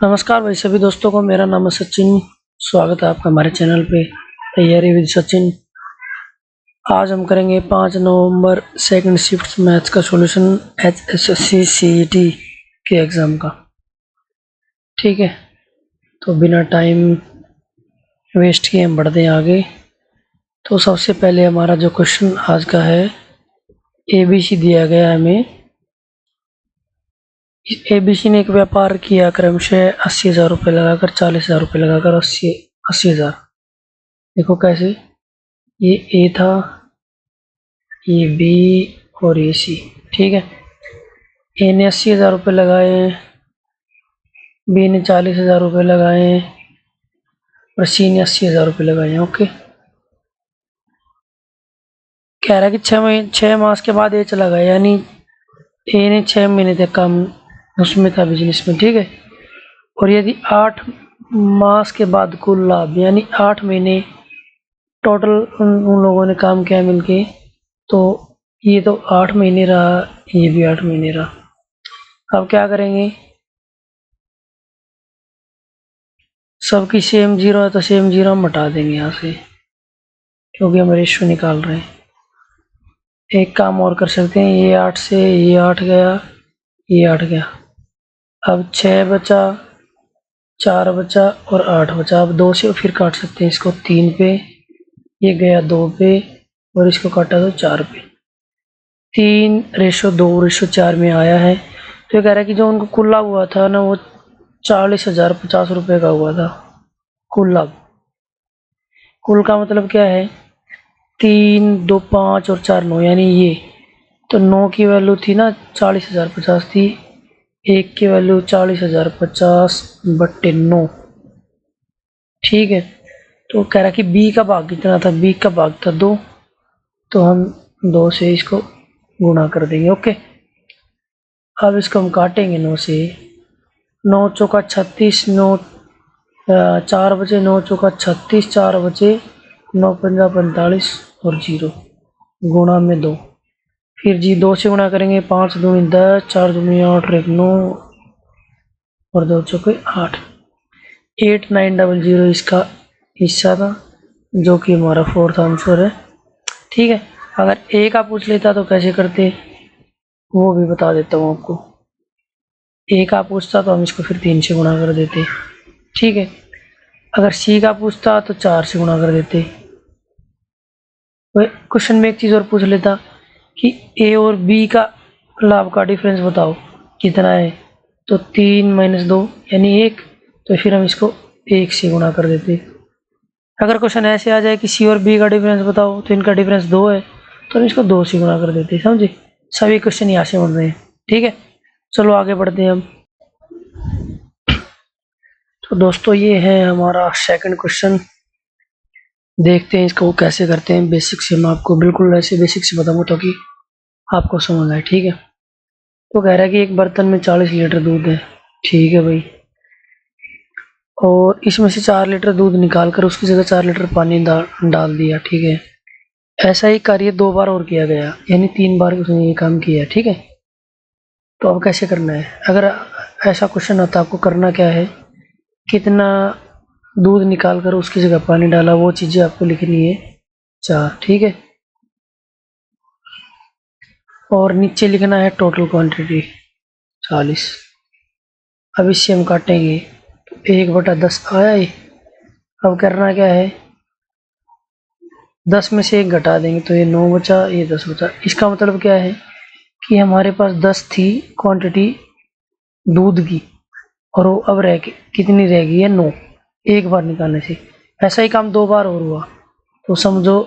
नमस्कार भाई सभी दोस्तों को। मेरा नाम है सचिन। स्वागत है आपका हमारे चैनल पे तैयारी विद सचिन। आज हम करेंगे 5 नवंबर सेकंड शिफ्ट मैथ्स का सॉल्यूशन HSSC CET के एग्ज़ाम का। ठीक है, तो बिना टाइम वेस्ट किए हम बढ़ते हैं आगे। तो सबसे पहले हमारा जो क्वेश्चन आज का है, ABC दिया गया है हमें। ABC ने एक व्यापार किया क्रमशः 80,000 रुपये लगाकर, 40,000 रुपये लगाकर 80,000। देखो कैसे, ये ए था, ये बी और ये सी। ठीक है, ए ने 80,000 रुपये लगाए, बी ने 40,000 रुपये लगाए और सी ने 80,000 रुपये लगाए। ओके, कह रहा है कि 6 मास के बाद ये चला गया, यानी ए ने 6 महीने तक काम उसमें था, बिजनेस में। ठीक है, और यदि 8 मास के बाद कुल लाभ, यानी 8 महीने टोटल उन लोगों ने काम किया मिलके, तो ये तो 8 महीने रहा, ये भी 8 महीने रहा। अब क्या करेंगे, सबकी सेम जीरो है तो सेम जीरो हम हटा देंगे यहाँ से, क्योंकि हम रेशियो निकाल रहे हैं। एक काम और कर सकते हैं, ये 8 से ये 8 गया, ये 8 गया। अब 6 बचा, 4 बचा और 8 बचा। अब 2 से फिर काट सकते हैं इसको, 3 पे, ये गया 2 पे और इसको काटा तो 4 पे। 3:2:4 में आया है। तो ये कह रहा है कि जो उनको कुल लाभ हुआ था ना, वो 40,050 रुपये का हुआ था कुल लाभ। कुल का मतलब क्या है, 3, 2, 5 और 4, 9, यानी ये तो 9 की वैल्यू थी ना 40,050 थी, 1 की वैल्यू 40,050 बट्टे 9। ठीक है, तो कह रहा कि बी का भाग कितना था, बी का भाग था 2, तो हम 2 से इसको गुणा कर देंगे। ओके, अब इसको हम काटेंगे 9 से। 9 चौका 36, 9 4 बचे, 9 चौका 36, 4 बचे, 9 पंजा 45 और 0 गुणा में 2। फिर जी 2 से गुणा करेंगे, 5 दूनी 10, 4 दूनी 8 और 1 9 और 2 चौके 8। 8900 इसका हिस्सा था, जो कि हमारा 4th आंसर है। ठीक है, अगर ए का पूछ लेता तो कैसे करते, वो भी बता देता हूँ आपको। ए का पूछता तो हम इसको फिर 3 से गुणा कर देते। ठीक है, अगर सी का पूछता तो 4 से गुणा कर देते। क्वेश्चन में एक चीज़ और पूछ लेता कि ए और बी का लाभ का डिफरेंस बताओ कितना है, तो 3 - 2 यानी 1, तो फिर हम इसको 1 से गुणा कर देते। अगर क्वेश्चन ऐसे आ जाए कि सी और बी का डिफरेंस बताओ, तो इनका डिफरेंस 2 है, तो हम इसको 2 से गुणा कर देते। समझे, सभी क्वेश्चन यहाँ से बन रहे हैं। ठीक है, चलो आगे बढ़ते हैं हम। तो दोस्तों ये है हमारा सेकंड क्वेश्चन, देखते हैं इसको कैसे करते हैं। बेसिक से मैं आपको बिल्कुल ऐसे बेसिक से बताऊंगा ताकि आपको समझ आए। ठीक है, तो कह रहा है कि एक बर्तन में 40 लीटर दूध है। ठीक है भाई, और इसमें से 4 लीटर दूध निकाल कर उसकी जगह 4 लीटर पानी डाल दिया। ठीक है, ऐसा ही कार्य 2 बार और किया गया, यानी 3 बार उसने ये काम किया। ठीक है, तो अब कैसे करना है, अगर ऐसा क्वेश्चन आता आपको करना क्या है, कितना दूध निकाल कर उसकी जगह पानी डाला, वो चीज़ें आपको लिखनी है 4। ठीक है, और नीचे लिखना है टोटल क्वांटिटी 40। अब इससे हम काटेंगे, तो 1/10 आया ये। अब करना क्या है, 10 में से 1 घटा देंगे, तो ये 9 बचा, ये 10 बचा। इसका मतलब क्या है कि हमारे पास 10 थी क्वांटिटी दूध की, और वो अब रह कितनी रह गई है, 9, एक बार निकालने से। ऐसा ही काम 2 बार और हुआ, तो समझो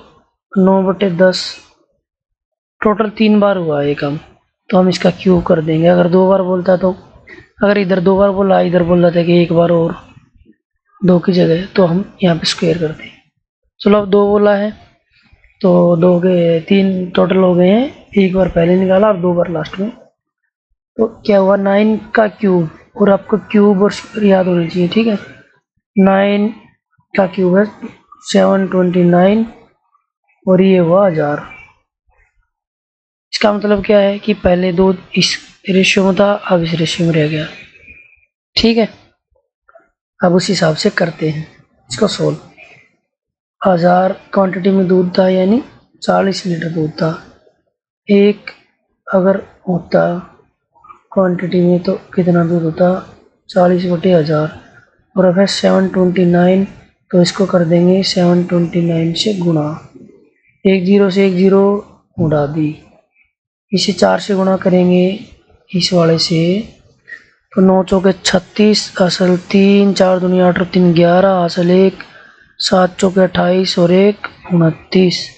9/10 टोटल 3 बार हुआ ये काम, तो हम इसका क्यूब कर देंगे। अगर 2 बार बोलता तो, अगर इधर 2 बार बोला, इधर बोल रहा था कि 1 बार और 2 की जगह, तो हम यहाँ पे स्क्वायर करते हैं। चलो अब 2 बोला है, तो 2 के 3 टोटल हो गए हैं, 1 बार पहले निकाला और 2 बार लास्ट में। तो क्या हुआ, 9 का क्यूब, और आपको क्यूब और याद होनी चाहिए। ठीक है, 9 का क्यूब है 729 और ये हुआ 1000। इसका मतलब क्या है कि पहले 2 इस रेशियो में था, अब इस रेशियो में रह गया। ठीक है, अब उस हिसाब से करते हैं इसको सोल्व। 1000 क्वांटिटी में दूध था, यानी 40 लीटर दूध था। एक अगर होता क्वांटिटी में तो कितना दूध होता, 40/1000, और अब है 729, तो इसको कर देंगे 729 से गुणा, एक जीरो से एक जीरो उड़ा दी, इसे 4 से गुणा करेंगे इस वाले से, तो 9 चौके 36, असल 3, 4 दूनी 8 और 3 11, असल 1, 7 चौके 28 और 1 29,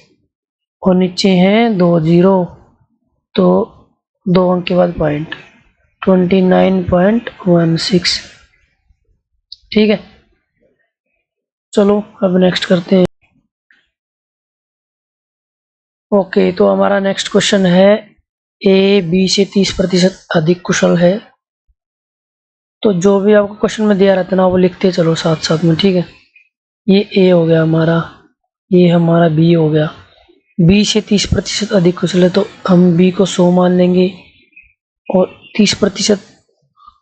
और नीचे हैं 2 जीरो, तो 2 अंक के बाद पॉइंट, 29.16। ठीक है, चलो अब नेक्स्ट करते हैं। ओके, तो हमारा नेक्स्ट क्वेश्चन है, ए बी से 30% अधिक कुशल है। तो जो भी आपको क्वेश्चन में दिया रहता है ना, वो लिखते चलो साथ साथ में। ठीक है, ये ए हो गया हमारा, ये हमारा बी हो गया। बी से 30% अधिक कुशल है, तो हम बी को 100 मान लेंगे, और 30%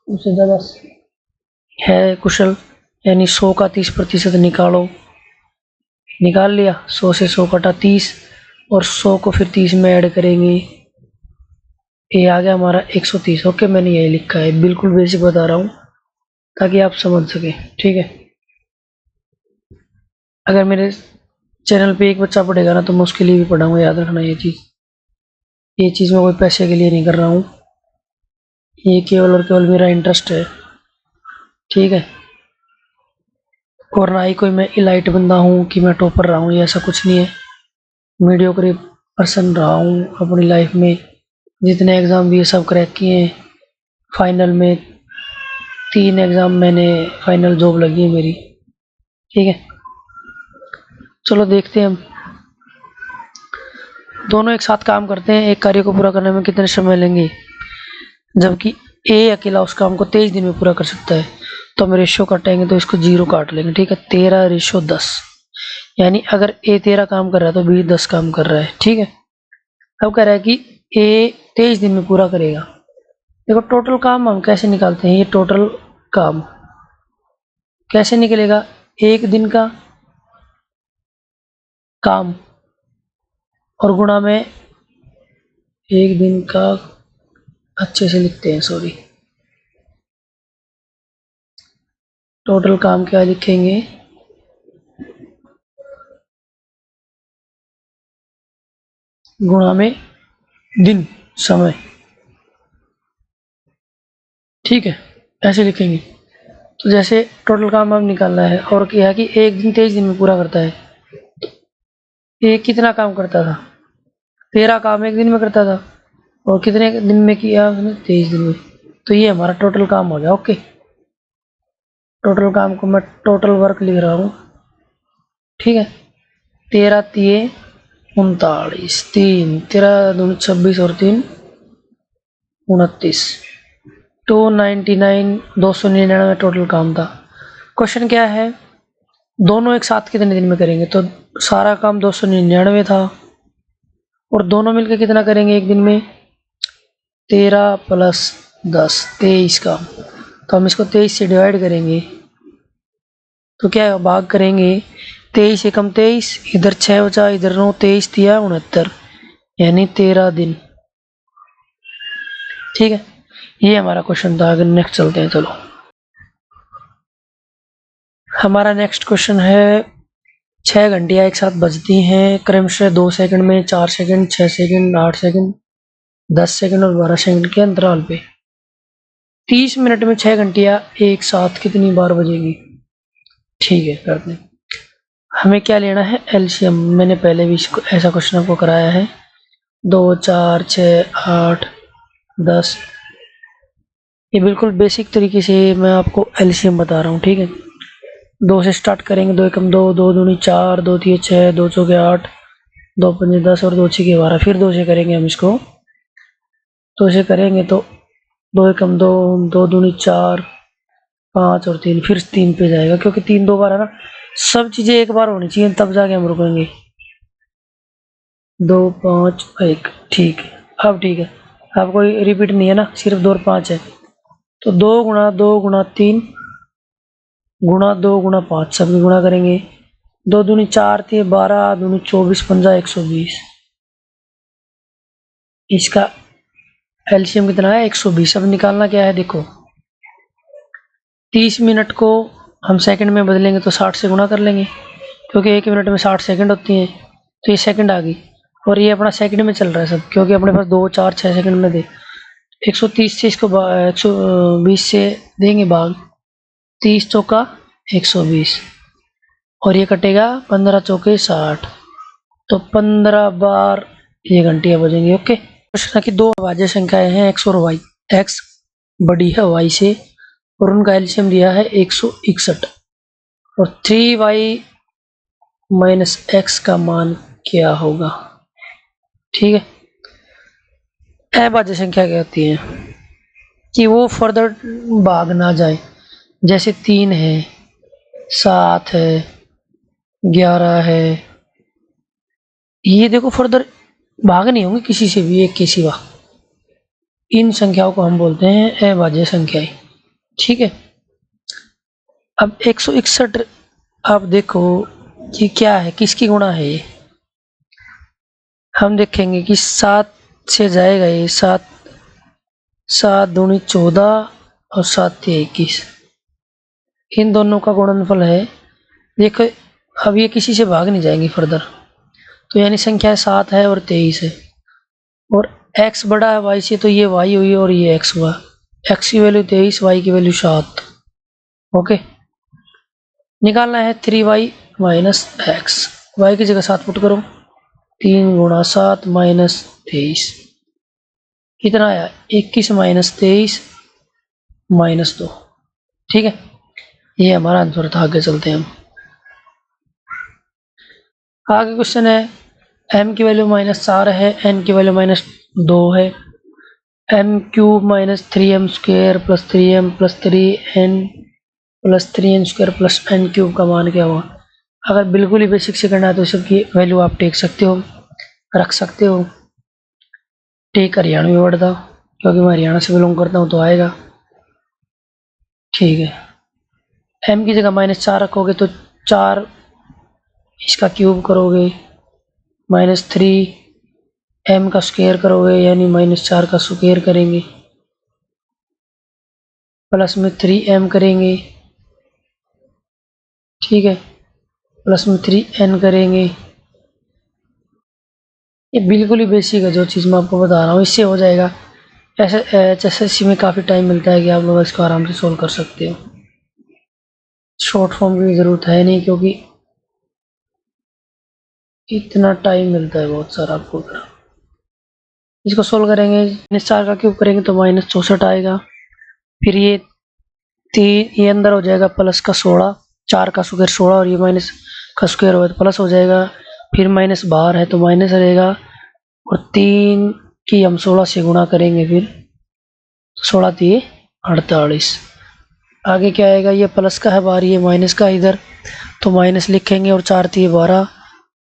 उससे ज़्यादा है कुशल, यानी 100 का 30% निकालो, निकाल लिया। 100 से 100 कटा 30, और 100 को फिर 30 में ऐड करेंगे, ये आ गया हमारा 130। ओके, मैंने यही लिखा है, बिल्कुल बेसिक बता रहा हूँ ताकि आप समझ सके। ठीक है, अगर मेरे चैनल पे एक बच्चा पढ़ेगा ना, तो मैं उसके लिए भी पढ़ाऊँगा, याद रखना ये चीज़ मैं कोई पैसे के लिए नहीं कर रहा हूँ, ये केवल और केवल मेरा इंटरेस्ट है। ठीक है, और ना ही कोई मैं इलाइट बंदा हूँ कि मैं टॉपर रहा हूँ, ये ऐसा कुछ नहीं है। मीडियोक्रे पर्सन रहा हूँ अपनी लाइफ में, जितने एग्ज़ाम दिए सब क्रैक किए हैं। फाइनल में 3 एग्ज़ाम मैंने, फाइनल जॉब लगी है मेरी। ठीक है, चलो देखते हैं हम दोनों एक साथ काम करते हैं। एक कार्य को पूरा करने में कितने समय लेंगे, जबकि ए अकेला उस काम को 23 दिन में पूरा कर सकता है। तो हम रेशियो काटेंगे, तो इसको 0 काट लेंगे। ठीक है, 13:10, यानी अगर ए 13 काम कर रहा है तो बी 10 काम कर रहा है। ठीक है, अब कह रहा है कि ए 23 दिन में पूरा करेगा। देखो टोटल काम हम कैसे निकालते हैं, ये टोटल काम कैसे निकलेगा, एक दिन का काम और गुणा में एक दिन का, अच्छे से लिखते हैं, सॉरी, टोटल काम क्या लिखेंगे, गुणा में दिन, समय। ठीक है, ऐसे लिखेंगे। तो जैसे टोटल काम अब निकालना है, और क्या है कि एक दिन 23 दिन में पूरा करता है, ये कितना काम करता था, 13 काम एक दिन में करता था, और कितने दिन में किया उसने, 23 दिन में। तो ये हमारा टोटल काम हो गया। ओके, टोटल काम को मैं टोटल वर्क लिख रहा हूँ। ठीक है, 13 तिये 39, 3 13 दूनी 26 और 3 29, 299 टोटल काम था। क्वेश्चन क्या है, दोनों एक साथ कितने दिन में करेंगे, तो सारा काम 299 था, और दोनों मिलकर कितना करेंगे एक दिन में, 13 + 10 23 काम। तो हम इसको 23 से डिवाइड करेंगे, तो क्या है, भाग करेंगे, 23 एकम 23, इधर 6 बचा, इधर 9, 23 दिया 69, यानी 13 दिन। ठीक है, ये हमारा क्वेश्चन था। अगर नेक्स्ट चलते हैं, चलो हमारा नेक्स्ट क्वेश्चन है, 6 घंटियाँ एक साथ बजती हैं क्रमशः 2 सेकंड में, 4 सेकंड, 6 सेकंड, 8 सेकंड, 10 सेकंड और 12 सेकंड के अंतराल पे। 30 मिनट में 6 घंटियाँ एक साथ कितनी बार बजेगी। ठीक है, करते हैं। हमें क्या लेना है, एलसीएम। मैंने पहले भी इसको ऐसा क्वेश्चन आपको कराया है, 2 4 6 8 10, ये बिल्कुल बेसिक तरीके से मैं आपको एलसीएम बता रहा हूँ। ठीक है, 2 से स्टार्ट करेंगे, 2 एकम 2, 2 दूनी 4, 2 तिये 6, 2 चौके 8, 2 पंजे 10 और 2 छीके 12। फिर 2 से करेंगे हम इसको, 2 से करेंगे तो 2 एकम 2, 2 दूनी 4, 5 और 3, फिर 3 पे जाएगा, क्योंकि 3 2 बार है ना, सब चीजें एक बार होनी चाहिए, तब जाके हम रुकेंगे। 2 5 1, ठीक है, अब ठीक है, अब कोई रिपीट नहीं है ना, सिर्फ 2 और 5 है। तो 2 गुणा 2 गुणा 3 गुणा 2 गुणा 5 सबकी गुणा करेंगे। 2 दूनी 4 थी 12 दूनी 24 पंजा 120। इसका एलसीएम कितना है 120। अब निकालना क्या है देखो, 30 मिनट को हम सेकंड में बदलेंगे तो 60 से गुणा कर लेंगे, क्योंकि 1 मिनट में 60 सेकंड होती हैं। तो ये सेकंड आ गई, और ये अपना सेकंड में चल रहा है सब, क्योंकि अपने पास 2 4 6 सेकंड में दे। 130 से इसको 120 से देंगे भाग, 30 चौका 120, और ये कटेगा 15 चौके 60, तो 15 बार ये घंटियां बजेंगी। ओके, प्रश्न की 2 अभाज्य संख्याएं हैं x और y। x बड़ी है y से और उनका एलसीएम दिया है 161, और 3y माइनस x का मान क्या होगा। ठीक है, अभाज्य संख्या क्या होती है कि वो फर्दर भाग ना जाए, जैसे 3 है, 7 है, 11 है, ये देखो फर्दर भाग नहीं होंगे किसी से भी, एक के सिवा। इन संख्याओं को हम बोलते हैं अभाज्य संख्याएं। ठीक है, अब 161 आप देखो कि क्या है, किसकी गुणा है ये। हम देखेंगे कि 7 से जाएगा ये, 7 7 दूनी 14 और 7 × 21, इन दोनों का गुणनफल है। देखो अब ये किसी से भाग नहीं जाएंगी फर्दर, तो यानी संख्या 7 है और 23 है, और x बड़ा है y से, तो ये y हुई और ये x हुआ। x की वैल्यू 23, y की वैल्यू 7। ओके, निकालना है 3y माइनस एक्स। y की जगह 7 पुट करो, 3 गुणा 7 माइनस 23, कितना आया 21 माइनस 23 माइनस 2। ठीक है, ये हमारा आंसर था। आगे चलते हैं हम। आगे क्वेश्चन है, m की वैल्यू -4 है, n की वैल्यू -2 है, m cube minus 3m square plus 3m plus 3n plus 3n square plus n cube का मान क्या हुआ। अगर बिल्कुल ही बेसिक से करना है तो सबकी वैल्यू आप टेक सकते हो, रख सकते हो। टेक हरियाणवी वर्ड था, क्योंकि मैं हरियाणा से बिलोंग करता हूँ तो आएगा। ठीक है, m की जगह -4 रखोगे तो 4 इसका क्यूब करोगे, -3m का स्क्वायर करोगे, यानी -4 का स्क्वायर करेंगे, प्लस में 3m करेंगे। ठीक है, प्लस में 3n करेंगे। ये बिल्कुल ही बेसिक है जो चीज़ मैं आपको बता रहा हूँ, इससे हो जाएगा। ऐसे HSSC में काफ़ी टाइम मिलता है कि आप लोग इसको आराम से सोल्व कर सकते हो। शॉर्ट फॉर्म की ज़रूरत है नहीं, क्योंकि इतना टाइम मिलता है बहुत सारा आपको। इसको सोल्व करेंगे, -4 का क्यूब करेंगे तो -64 आएगा। फिर ये 3 ये अंदर हो जाएगा, प्लस का 16, 4 का स्क्वायर 16, और ये माइनस का स्क्वायर होगा तो प्लस हो जाएगा। फिर माइनस बाहर है तो माइनस रहेगा, और 3 की हम 16 से गुणा करेंगे, फिर 16 3 48। आगे क्या आएगा, ये प्लस का है बाहर, ये माइनस का इधर, तो माइनस लिखेंगे, और 4 3 12,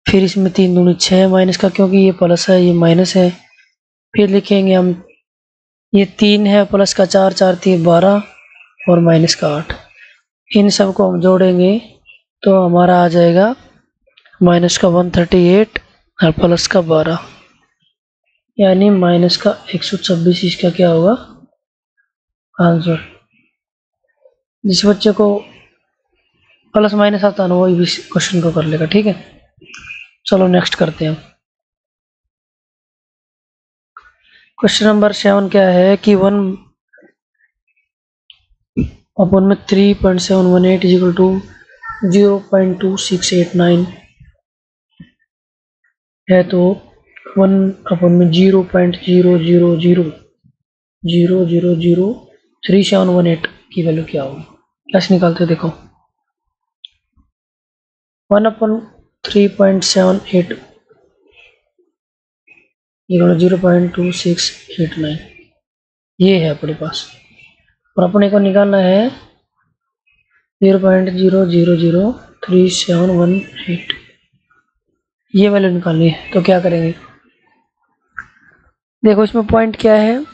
फिर इसमें 3 दूनी 6 माइनस का, क्योंकि ये प्लस है ये माइनस है। फिर लिखेंगे हम, ये 3 है प्लस का 4 4 3 12 और माइनस का 8। इन सब को हम जोड़ेंगे तो हमारा आ जाएगा माइनस का 138 और प्लस का 12, यानी माइनस का 126। इसका क्या होगा आंसर। जिस बच्चे को प्लस माइनस आता ना वही भी क्वेश्चन को कर लेगा। ठीक है, चलो नेक्स्ट करते हैं। क्वेश्चन नंबर 7 क्या है कि 1 अपन में 3.718 इज इक्वल टू 0.2689 है, तो 1 अपन में 0.000003718 की वैल्यू क्या होगी। कैसे निकालते देखो, 1/3.78 0.2689 ये है अपने पास, और अपने को निकालना है 0.0003718, ये वैल्यू निकालनी है। तो क्या करेंगे देखो, इसमें पॉइंट क्या है,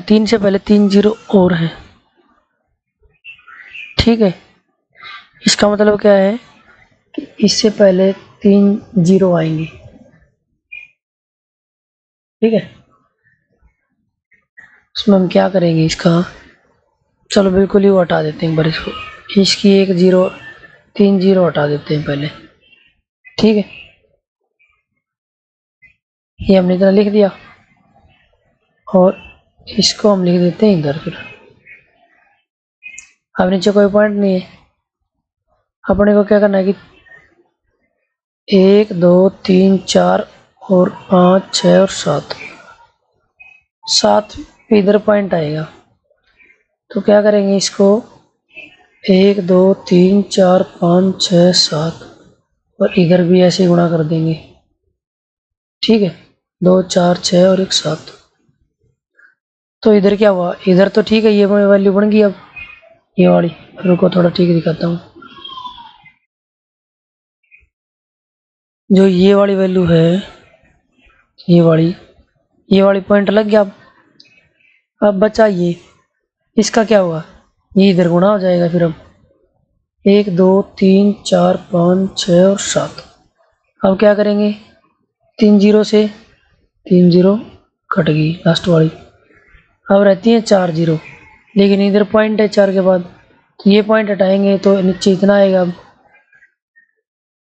3 से पहले 3 जीरो और है, ठीक है, इसका मतलब क्या है कि इससे पहले 3 जीरो आएंगी। ठीक है, उसमें हम क्या करेंगे इसका, चलो बिल्कुल ही वो हटा देते हैं एक बार इसको, इसकी 1 जीरो 3 जीरो हटा देते हैं पहले। ठीक है, ये हमने इतना लिख दिया और इसको हम लिख देते हैं इधर। फिर अब नीचे कोई पॉइंट नहीं है, अपने को क्या करना है कि 1 2 3 4 और 5 6 और 7 इधर पॉइंट आएगा। तो क्या करेंगे इसको 1 2 3 4 5 6 7 और इधर भी ऐसे गुणा कर देंगे। ठीक है, 2 4 6 और 1 7। तो इधर क्या हुआ, इधर तो ठीक है, ये वैल्यू बन गई। अब ये वाली, रुको थोड़ा ठीक दिखाता हूँ। जो ये वाली वैल्यू है, ये वाली पॉइंट लग गया। अब बचा ये, इसका क्या हुआ, ये इधर गुणा हो जाएगा। फिर अब 1 2 3 4 5 6 और 7। अब क्या करेंगे, 3 जीरो से 3 जीरो कट गई लास्ट वाली। अब रहती है 4 जीरो, लेकिन इधर पॉइंट है 4 के बाद, तो ये पॉइंट हटाएंगे तो नीचे इतना आएगा। अब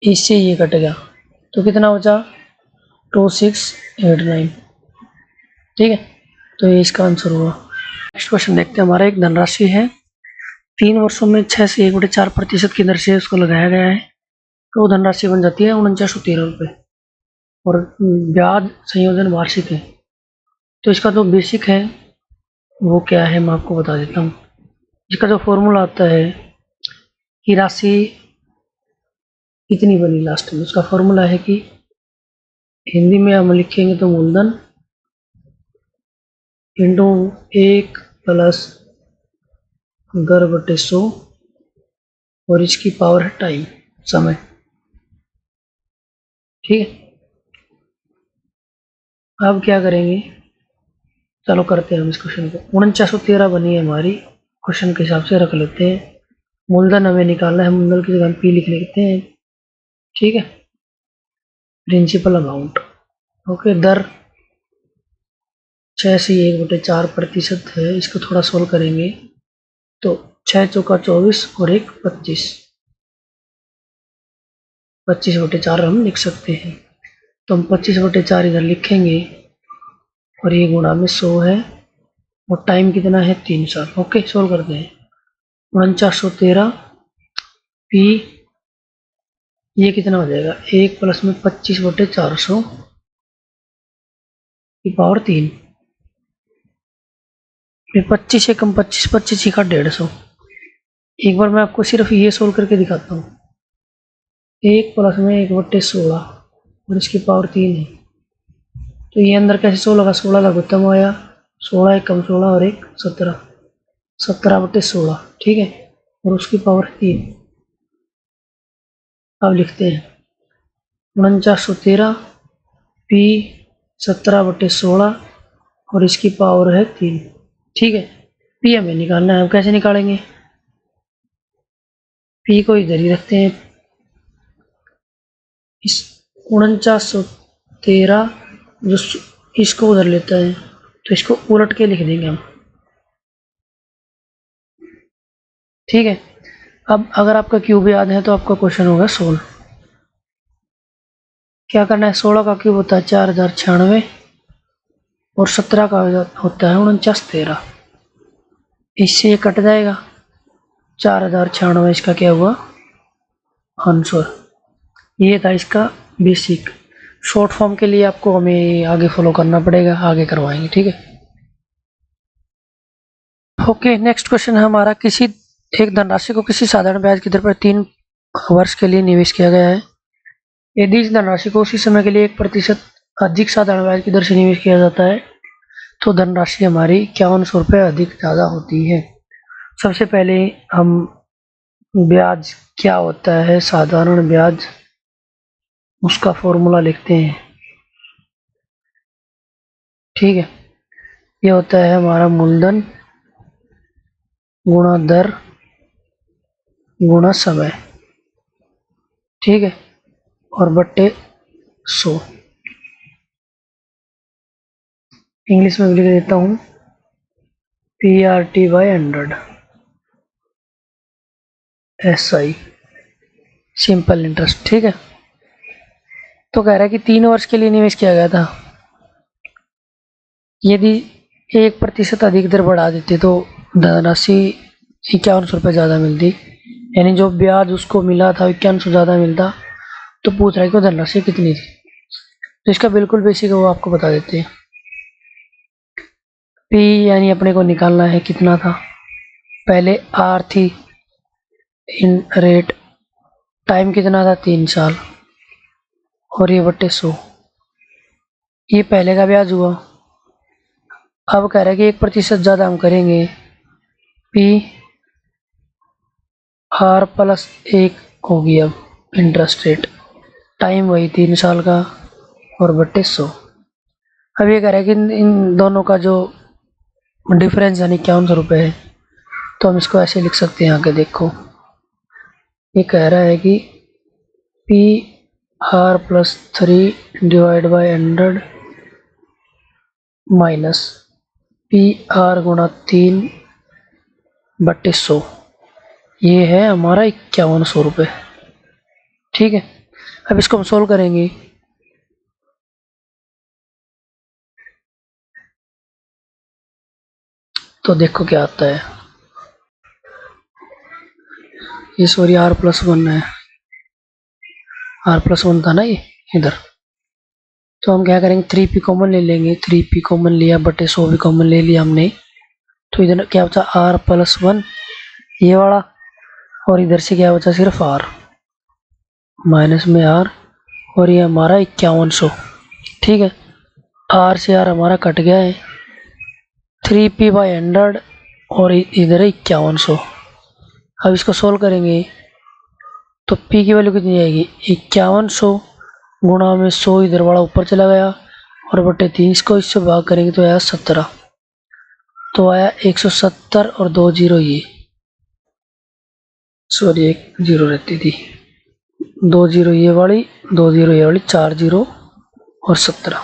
इससे ये कट गया तो कितना बचा, 2689। ठीक है, तो ये इसका आंसर हुआ। नेक्स्ट क्वेश्चन देखते हैं। हमारा एक धनराशि है, 3 वर्षों में 6 से 1/4% की दर से उसको लगाया गया है। तो वो धनराशि बन जाती है 4913 रुपये और ब्याज संयोजन वार्षिक है। तो इसका जो बेसिक है वो क्या है, मैं आपको बता देता हूँ। इसका जो फॉर्मूला आता है कि राशि कितनी बनी लास्ट में, उसका फॉर्मूला है कि हिंदी में हम लिखेंगे तो मूलधन इंटू 1 प्लस दर बटे 100 और इसकी पावर है टाइम, समय। ठीक है, अब क्या करेंगे, चलो करते हैं हम इस क्वेश्चन को। 4913 बनी है हमारी, क्वेश्चन के हिसाब से रख लेते हैं। मूलधन हमें निकालना है, मूलधन की जगह पी लिख लेते हैं। ठीक है, प्रिंसिपल अमाउंट, ओके। दर 6 से 1/4% है। इसको थोड़ा सोल्व करेंगे तो 6 चौका 24 और 1 25, 25/4 हम लिख सकते हैं। तो हम 25/4 इधर लिखेंगे और ये गुणा में 100 है और टाइम कितना है, 3 साल। ओके, सोल्व करते हैं। 4913 पी, ये कितना हो जाएगा, 1 प्लस में 25/400 की पावर 3। 25 से कम 25, 25 ही का 150। एक बार मैं आपको सिर्फ ये सोल्व करके दिखाता हूँ। 1 प्लस में 1/16 और इसकी पावर 3 है। तो ये अंदर कैसे 16 का 16 लघुत्तम आया, 16 एक कम 16 और 1 17, 17/16। ठीक है, और उसकी पावर 3। अब लिखते हैं 4913 पी 17/16 और इसकी पावर है 3। ठीक है, पी हमें निकालना है। अब कैसे निकालेंगे, पी को इधर ही रखते हैं। इस 4913 जो इसको उधर लेता है तो इसको उलट के लिख देंगे हम। ठीक है, अब अगर आपका क्यूब याद है तो आपका क्वेश्चन होगा 16। क्या करना है, 16 का क्यूब होता है 4096 और 17 का होता है 4913। इससे ये कट जाएगा, 4096 इसका क्या हुआ आंसर। ये था इसका बेसिक। शॉर्ट फॉर्म के लिए आपको हमें आगे फॉलो करना पड़ेगा, आगे करवाएंगे। ठीक है, ओके। नेक्स्ट क्वेश्चन है हमारा, किसी एक धनराशि को किसी साधारण ब्याज की दर पर 3 वर्ष के लिए निवेश किया गया है। यदि इस धनराशि को उसी समय के लिए 1% अधिक साधारण ब्याज की दर से निवेश किया जाता है तो धनराशि हमारी 5100 रुपये अधिक ज़्यादा होती है। सबसे पहले हम ब्याज क्या होता है, साधारण ब्याज, उसका फॉर्मूला लिखते हैं। ठीक है, ये होता है हमारा मूलधन गुणा दर गुणा समय, ठीक है, और बट्टे 100। इंग्लिश में भी लिख देता हूँ PRT/100 SI, सिंपल इंटरेस्ट, ठीक है। तो कह रहा है कि 3 वर्ष के लिए निवेश किया गया था, यदि 1% अधिक दर बढ़ा देते तो धनराशि 5100 रुपये ज़्यादा मिलती, यानी जो ब्याज उसको मिला था 5100 ज़्यादा मिलता। तो पूछ रहा है कि धनराशि कितनी थी, तो इसका बिल्कुल बेसिक है वो आपको बता देते हैं। P यानी अपने को निकालना है कितना था, पहले R थी इन रेट, टाइम कितना था 3 साल, और ये बट्टे 100, ये पहले का ब्याज हुआ। अब कह रहा है कि 1% ज़्यादा हम करेंगे, PR+1 होगी अब इंटरेस्ट रेट, टाइम वही 3 साल का, और बट्टे 100। अब ये कह रहा है कि इन दोनों का जो डिफरेंस यानी 5100 रुपये है, तो हम इसको ऐसे लिख सकते हैं। आगे देखो, ये कह रहा है कि PR+3/100 माइनस PR गुणा 3/100, ये है हमारा 5100 रुपये, ठीक है। अब इसको हम सोल्व करेंगे, तो देखो क्या आता है। ये सॉरी R+1 है, R+1 था ना ये इधर, तो हम क्या करेंगे 3P कॉमन ले लेंगे, 3P कॉमन लिया, बटे 100 भी कॉमन ले लिया हमने, तो इधर क्या बचा R+1 ये वाला, और इधर से क्या बचा सिर्फ R, माइनस में R, और ये हमारा 5100, ठीक है। R से R हमारा कट गया है, 3P/100 और इधर है 5100। अब इसको सोल्व करेंगे तो P की वैल्यू कितनी आएगी, 5100 गुणा में 100, इधर वाला ऊपर चला गया, और बटे 3 इसको इससे भाग करेंगे तो आया 17, तो आया 170, और 2 जीरो ये, सॉरी 1 जीरो रहती थी, 2 जीरो ये वाली, 2 जीरो ये वाली, 4 जीरो और 17,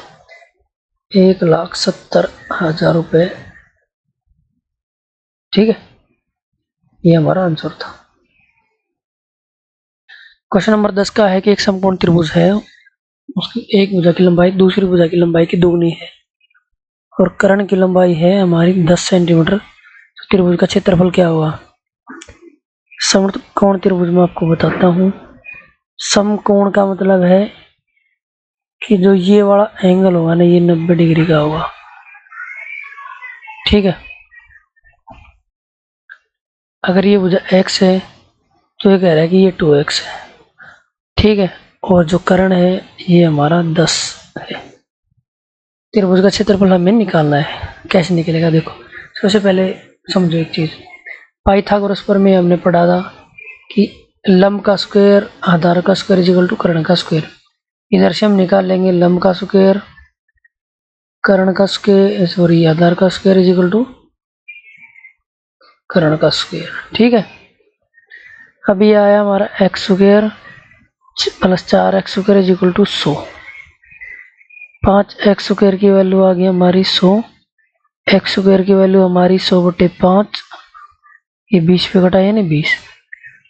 1,70,000 रुपये, ठीक है। ये हमारा आंसर था। क्वेश्चन नंबर 10 का है कि एक समकोण त्रिभुज है, उसकी एक भुजा की लंबाई दूसरी भुजा की लंबाई की दोगुनी है, और कर्ण की लंबाई है हमारी 10 सेंटीमीटर, तो त्रिभुज का क्षेत्रफल क्या हुआ। समकोण त्रिभुज में आपको बताता हूँ, समकोण का मतलब है कि जो ये वाला एंगल होगा ना, ये 90 डिग्री का होगा, ठीक है। अगर ये भुजा x है तो ये कह रहा है कि ये 2x है, ठीक है, और जो कर्ण है ये हमारा 10 है। त्रिभुज का क्षेत्रफल हमें निकालना है, कैसे निकलेगा देखो। सबसे पहले समझो एक चीज, पाइथागोरस पर में हमने पढ़ा था कि लंब का स्क्वायर आधार का स्क्वायर इक्वल टू कर्ण का स्क्वायर। इधर से हम निकाल लेंगे लंब का स्क्वायर, कर्ण का स्क्वायर, सॉरी आधार का स्क्वायर इक्वल टू कर्ण का स्क्वायर, ठीक है। अब ये आया हमारा x square plus 4x square equal to 100, 5x square की वैल्यू आ गई हमारी 100, x स्क्वायर की वैल्यू हमारी 100/5, ये 20 पे घटा यानी 20,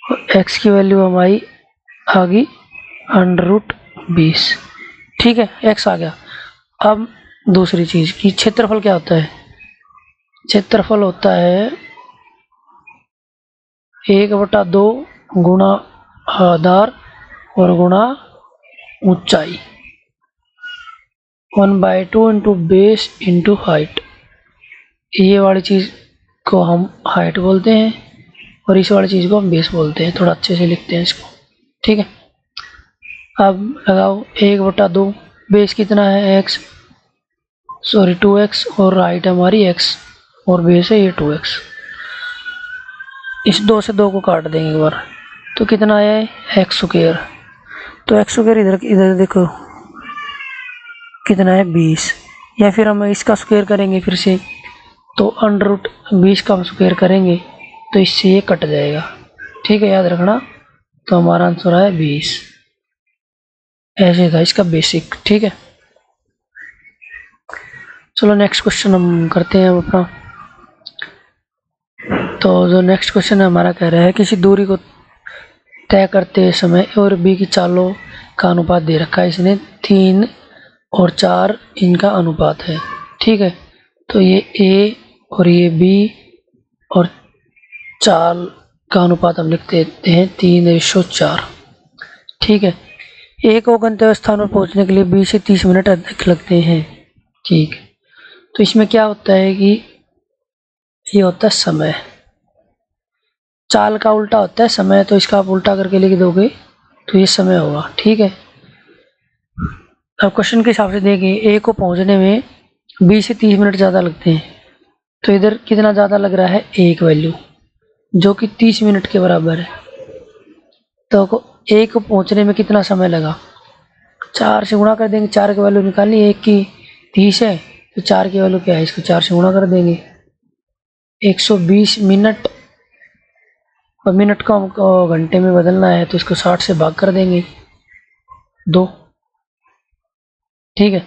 और x की वैल्यू हमारी आ गई √20, ठीक है, x आ गया। अब दूसरी चीज की क्षेत्रफल क्या होता है, क्षेत्रफल होता है 1/2 गुणा आधार और गुणा ऊंचाई, 1/2 इंटू बेस इंटू हाइट, ये वाली चीज को हम हाइट बोलते हैं, और इस वाली चीज को हम बेस बोलते हैं, थोड़ा अच्छे से लिखते हैं इसको, ठीक है। अब लगाओ 1/2, बेस कितना है x, सॉरी 2x, और हाइट हमारी x, और बेस है ये 2x। इस 2 से 2 को काट देंगे एक बार, तो कितना आया है एक्स स्क्वायर, तो एक्स स्क्वायर इधर इधर देखो कितना है 20, या फिर हम इसका स्क्वायर करेंगे फिर से, तो √20 का हम स्क्वायर करेंगे तो इससे ये कट जाएगा, ठीक है, याद रखना। तो हमारा आंसर है 20। ऐसे था इसका बेसिक। ठीक है, चलो नेक्स्ट क्वेश्चन हम करते हैं अब अपना। तो जो नेक्स्ट क्वेश्चन है हमारा कह रहा है किसी दूरी को तय करते समय और बी की चालों का अनुपात दे रखा है। इसने 3 और 4 इनका अनुपात है। ठीक है, तो ये ए और ये बी और चाल का अनुपात हम लिख देते हैं 3:4। ठीक है, ए को गंतव्य स्थान पर पहुंचने के लिए 20 से 30 मिनट अधिक लगते हैं। ठीक, तो इसमें क्या होता है कि ये होता है समय, चाल का उल्टा होता है समय, तो इसका आप उल्टा करके लिख दोगे तो ये समय होगा। ठीक है, अब क्वेश्चन के हिसाब से देखें, ए को पहुंचने में 20 से 30 मिनट ज़्यादा लगते हैं, तो इधर कितना ज़्यादा लग रहा है, एक वैल्यू जो कि 30 मिनट के बराबर है। तो ए को पहुंचने में कितना समय लगा, 4 से गुणा कर देंगे, 4 की वैल्यू निकालनी, एक की 30 है तो 4 की वैल्यू क्या है, इसको 4 से गुणा कर देंगे, 120 मिनट। और मिनट को हमको घंटे में बदलना है तो इसको 60 से भाग कर देंगे 2। ठीक है,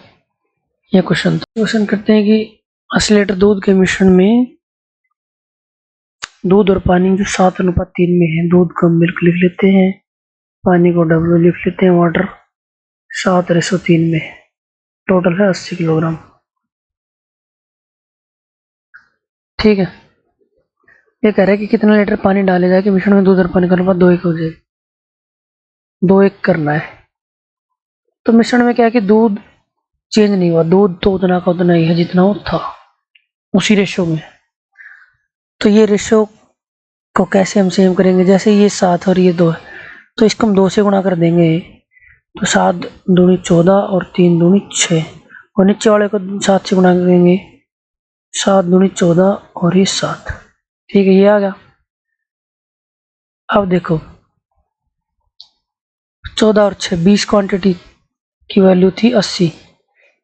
ये क्वेश्चन करते हैं कि 80 लीटर दूध के मिश्रण में दूध और पानी जो 7:3 में है, दूध को मिल्क लिख लेते हैं, पानी को डब्ल्यू लिख लेते हैं, वाटर 7:3 में, टोटल है 80 किलोग्राम। ठीक है, ये कह रहा है कि कितना लीटर पानी डाले जाए कि मिश्रण में दूध और पानी का अनुपात 2:1 हो जाए। 2:1 करना है, तो मिश्रण में क्या है कि दूध चेंज नहीं हुआ, दूध तो उतना का उतना ही है जितना वो था, उसी रेशो में। तो ये रेशो को कैसे हम सेम करेंगे, जैसे ये 7 और ये 2 है तो इसको हम 2 से गुणा कर देंगे, तो 7 दूनी 14 और 3 दूनी 6, और नीचे वाले को 7 से गुणा करेंगे, 7 दूनी 14 और ये 7। ठीक है, ये आ गया। अब देखो 14 और 6 20 क्वांटिटी की वैल्यू थी 80,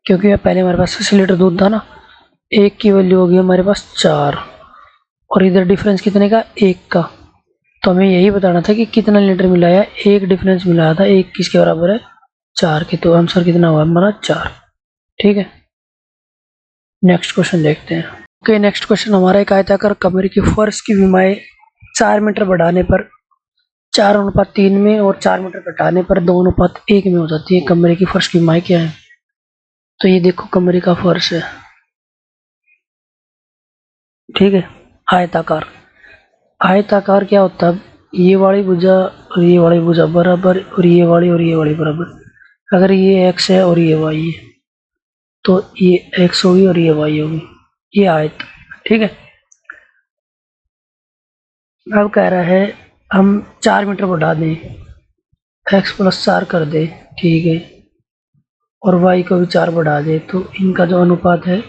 क्योंकि पहले हमारे पास 80 लीटर दूध था ना, एक की वैल्यू होगी हमारे पास 4, और इधर डिफरेंस कितने का, 1 का। तो हमें यही बताना था कि कितना लीटर मिलाया, एक डिफरेंस मिलाया था, एक किसके बराबर है, 4 के, तो आंसर कितना हुआ हमारा 4। ठीक है, नेक्स्ट क्वेश्चन देखते हैं। ओके, नेक्स्ट क्वेश्चन हमारा एक आयताकार कमरे की फर्श की विमाएं 4 मीटर बढ़ाने पर 4:3 में और 4 मीटर घटाने पर 2:1 में हो जाती है। कमरे की फर्श की विमाएं क्या है, तो ये देखो कमरे का फर्श है, ठीक है, आयताकार। आयताकार क्या होता है, ये वाली भुजा और ये वाली भुजा बराबर, और ये वाली बराबर। अगर ये एक्स है और ये वाई है तो ये एक्स होगी और ये वाई होगी, ये आयत। ठीक है, अब कह रहा है हम 4 मीटर बढ़ा दें, x+4 कर दे, ठीक है, और y को भी 4 बढ़ा दे, तो इनका जो अनुपात है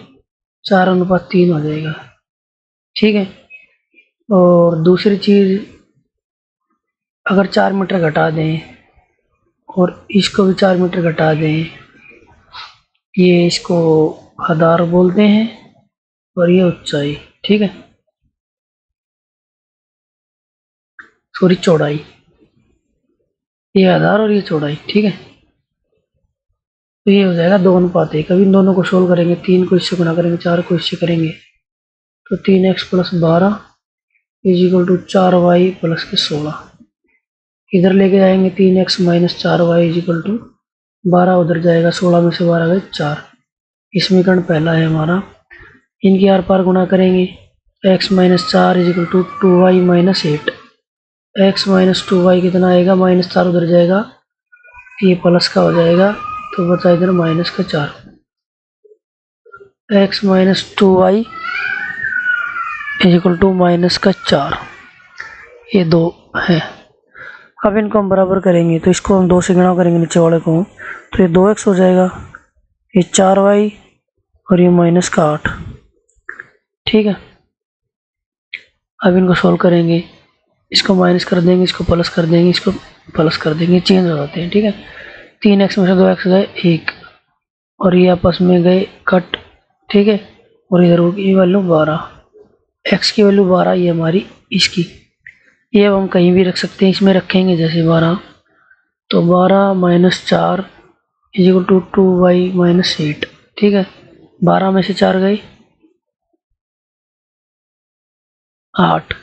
4:3 हो जाएगा। ठीक है, और दूसरी चीज, अगर 4 मीटर घटा दें और इसको भी 4 मीटर घटा दें, ये इसको आधार बोलते हैं और ये ऊंचाई। ठीक है, सॉरी चौड़ाई, ये आधार और ये चौड़ाई। ठीक है, तो ये हो जाएगा 2:1। अभी इन दोनों को सोल्व करेंगे, 3 को इससे गुणा करेंगे, 4 को इससे करेंगे, तो 3x+12 = 4y + 16। इधर लेके जाएंगे 3x - 4y = 12, उधर जाएगा 16 में से 12 गए 4। समीकरण पहला है हमारा, इनकी आर पार गुणा करेंगे, x - 4 = 2y - 8, x - 2y कितना आएगा, -4 उधर जाएगा, ये प्लस का हो जाएगा, तो बचा इधर -4। x - 2y = -4, ये 2 है। अब इनको हम बराबर करेंगे, तो इसको हम 2 से गुणा करेंगे नीचे वाले को, तो ये 2x हो जाएगा, ये 4y और ये -8। ठीक है, अब इनको सोल्व करेंगे, इसको माइनस कर देंगे, इसको प्लस कर देंगे, इसको प्लस कर देंगे, चेंज हो जाते हैं। ठीक है, 3x में से 2x गए 1, और ये आपस में गए कट। ठीक है, और इधर होगी वैल्यू 12, x की वैल्यू 12, ये हमारी इसकी। ये अब हम कहीं भी रख सकते हैं, इसमें रखेंगे जैसे 12, तो 12 minus 4 is equal to 2y minus 8। ठीक है, 12 में से 4 गए 8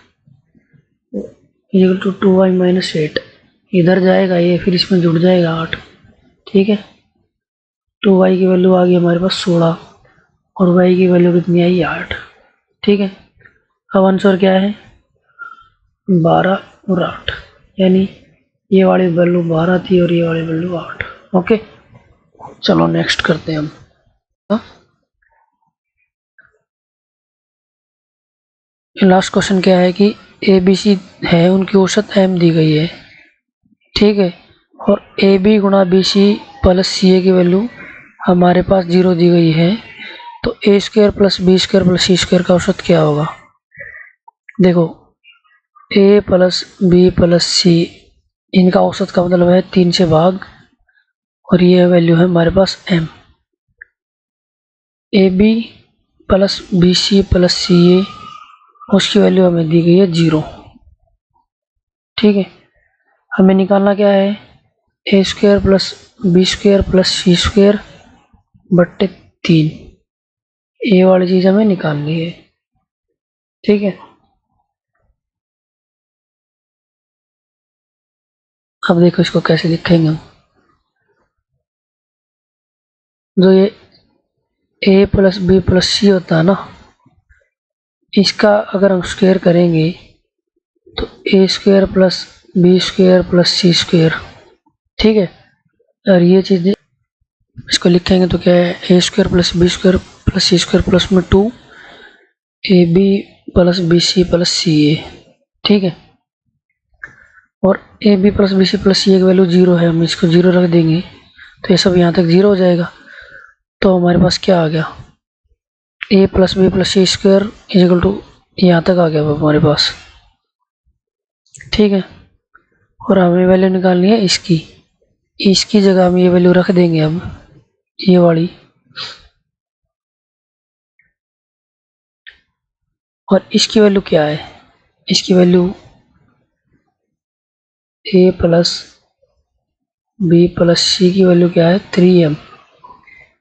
is equal to 2y minus 8। इधर जाएगा ये, फिर इसमें जुड़ जाएगा 8। ठीक है, 2y की वैल्यू आ गई हमारे पास 16 और y की वैल्यू कितनी आई 8। ठीक है, अब आंसर क्या है 12 और 8, यानी ये वाली वैल्यू 12 थी और ये वाली वैल्यू 8। ओके, चलो नेक्स्ट करते हैं हम। लास्ट क्वेश्चन क्या है कि ए बी सी है, उनकी औसत m दी गई है। ठीक है, और ए बी गुणा B C plus C A की वैल्यू हमारे पास 0 दी गई है, तो A square plus B square plus C square का औसत क्या होगा। देखो, A plus B plus C, इनका औसत का मतलब है 3 से भाग, और ये वैल्यू है हमारे पास m। A B plus B C plus C A, उसकी वैल्यू हमें दी गई है 0। ठीक है, हमें निकालना क्या है A square plus B square plus C square बट्टे 3, ये वाली चीज़ हमें निकालनी है। ठीक है, अब देखो इसको कैसे लिखेंगे हम। जो ये A plus B plus C होता है ना, इसका अगर हम स्क्वायर करेंगे तो A square plus B square plus C square. ठीक है, और ये चीज़ इसको लिखेंगे तो क्या है A square plus B square plus C square plus में 2 A B plus B C plus C A. ठीक है, और A B plus B C plus C A की वैल्यू 0 है, हम इसको 0 रख देंगे तो ये सब यहाँ तक 0 हो जाएगा। तो हमारे पास क्या आ गया A plus B plus C square is equal to, यहाँ तक आ गया हमारे पास। ठीक है, और हमें वैल्यू निकालनी है इसकी जगह हम ये वैल्यू रख देंगे अब, ये वाली, और इसकी वैल्यू क्या है, इसकी वैल्यू ए प्लस बी प्लस सी की वैल्यू क्या है 3m।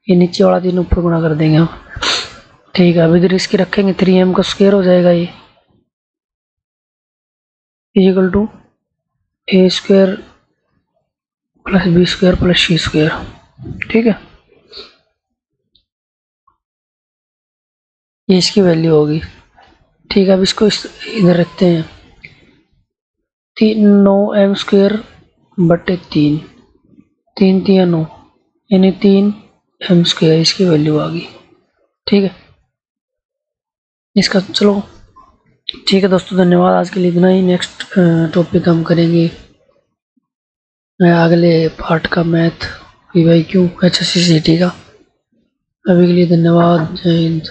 ये नीचे वाला 3 ऊपर गुणा कर देंगे हम। ठीक है, अब इधर इसकी रखेंगे 3m का स्क्वायर हो जाएगा, ये equal to a square plus B square plus C square. ठीक है, ये इसकी वैल्यू होगी। ठीक है, अब इसको इधर रखते हैं, 9m स्क्वायर बटे 3, 3 3 9, यानी 3m स्क्वायर इसकी वैल्यू आ गई। ठीक है, इसका चलो ठीक है दोस्तों, धन्यवाद। आज के लिए इतना ही। नेक्स्ट टॉपिक हम करेंगे अगले पार्ट का मैथ PYQ HSC CT का। अभी के लिए धन्यवाद, जय हिंद।